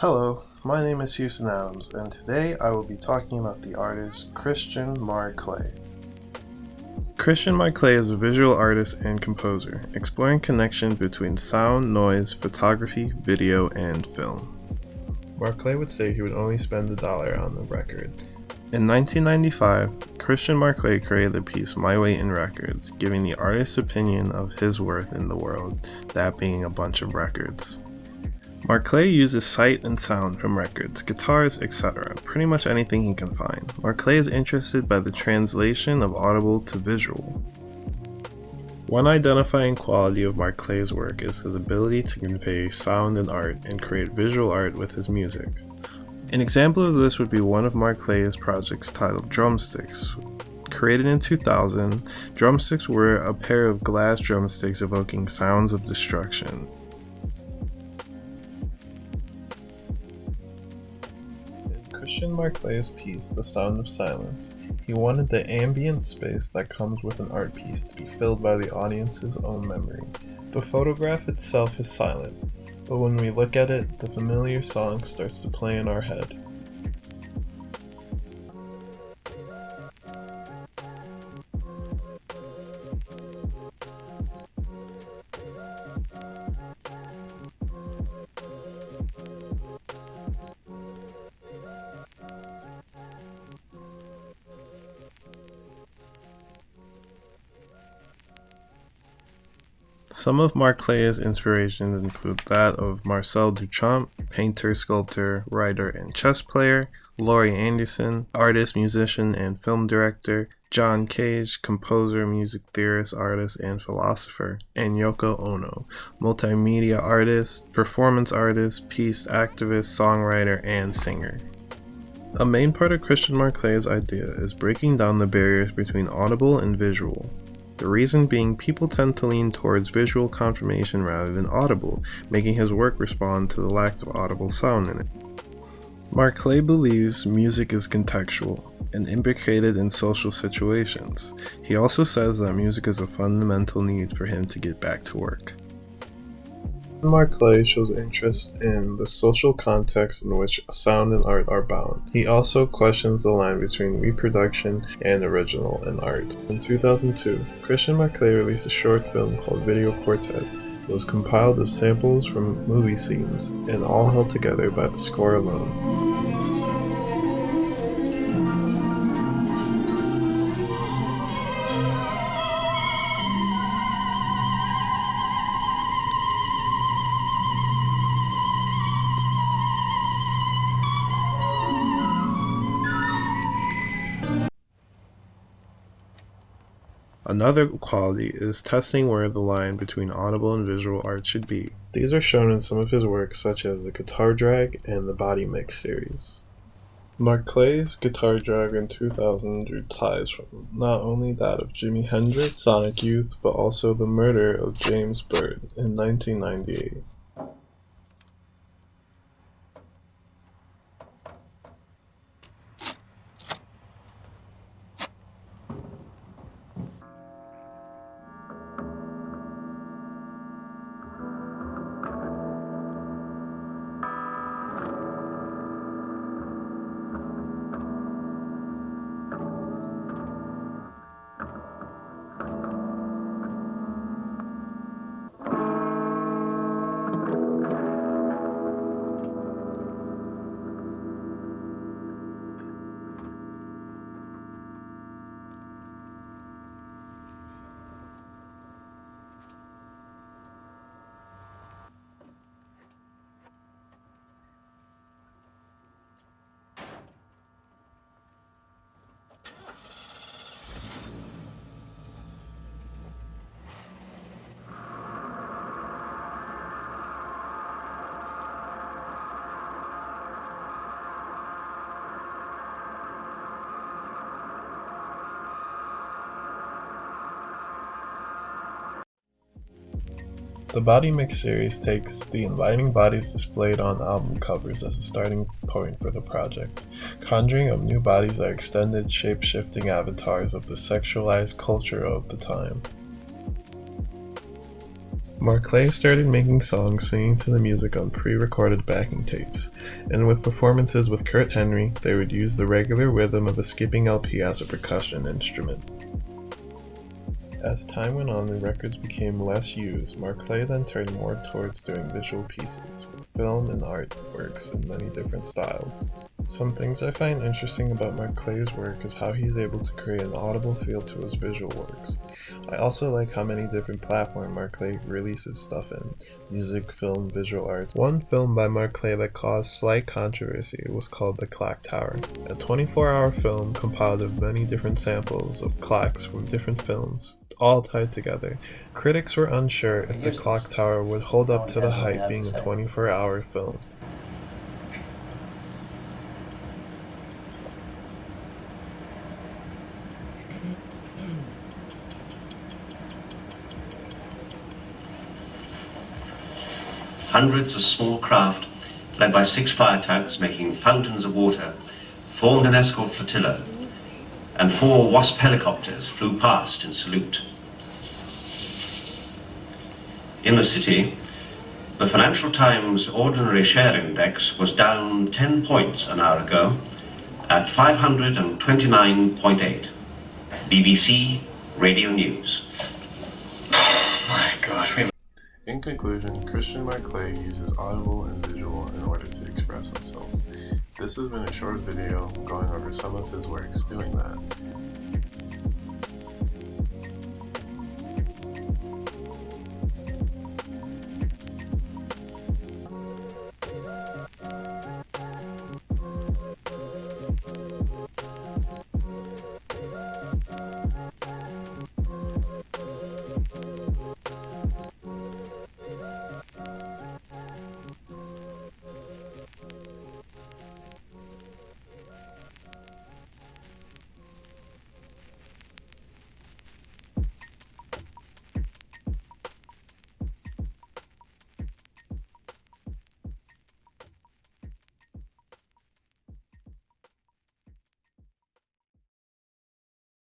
Hello, my name is Houston Adams, and today I will be talking about the artist Christian Marclay. Christian Marclay is a visual artist and composer, exploring connection between sound, noise, photography, video, and film. Marclay would say he would only spend $1 on the record. In 1995, Christian Marclay created the piece My Way in Records, giving the artist's opinion of his worth in the world, that being a bunch of records. Marclay uses sight and sound from records, guitars, etc., pretty much anything he can find. Marclay is interested by the translation of audible to visual. One identifying quality of Marclay's work is his ability to convey sound and art and create visual art with his music. An example of this would be one of Marclay's projects titled Drumsticks. Created in 2000, drumsticks were a pair of glass drumsticks evoking sounds of destruction. Christian Marclay's piece, The Sound of Silence, he wanted the ambient space that comes with an art piece to be filled by the audience's own memory. The photograph itself is silent, but when we look at it, the familiar song starts to play in our head. Some of Marclay's inspirations include that of Marcel Duchamp, painter, sculptor, writer, and chess player, Laurie Anderson, artist, musician, and film director, John Cage, composer, music theorist, artist, and philosopher, and Yoko Ono, multimedia artist, performance artist, peace activist, songwriter, and singer. A main part of Christian Marclay's idea is breaking down the barriers between audible and visual. The reason being people tend to lean towards visual confirmation rather than audible, making his work respond to the lack of audible sound in it. Marclay believes music is contextual and imbricated in social situations. He also says that music is a fundamental need for him to get back to work. Marclay shows interest in the social context in which sound and art are bound. He also questions the line between reproduction and original in art. In 2002, Christian Marclay released a short film called Video Quartet. It was compiled of samples from movie scenes and all held together by the score alone. Another quality is testing where the line between audible and visual art should be. These are shown in some of his works such as the Guitar Drag and the Body Mix series. Marclay's Guitar Drag in 2000 drew ties from not only that of Jimi Hendrix, Sonic Youth, but also the murder of James Byrd in 1998. The Body Mix series takes the inviting bodies displayed on album covers as a starting point for the project, conjuring up new bodies that are extended, shape-shifting avatars of the sexualized culture of the time. Marclay started making songs singing to the music on pre-recorded backing tapes, and with performances with Kurt Henry, they would use the regular rhythm of a skipping LP as a percussion instrument. As time went on, the records became less used. Marclay then turned more towards doing visual pieces, with film and artworks in many different styles. Some things I find interesting about Marclay's work is how he's able to create an audible feel to his visual works. I also like how many different platforms Marclay releases stuff in: music, film, visual arts. One film by Marclay that caused slight controversy was called The Clock Tower, a 24-hour film compiled of many different samples of clocks from different films, all tied together. Critics were unsure if The Clock Tower would hold up to the hype being a 24-hour film. Hundreds of small craft, led by 6 fire tugs making fountains of water, formed an escort flotilla, and 4 Wasp helicopters flew past in salute. In the city, the Financial Times Ordinary Share Index was down 10 points an hour ago at 529.8. BBC Radio News. My God. In conclusion, Christian Marclay uses audible and visual in order to express himself. This has been a short video going over some of his works doing that.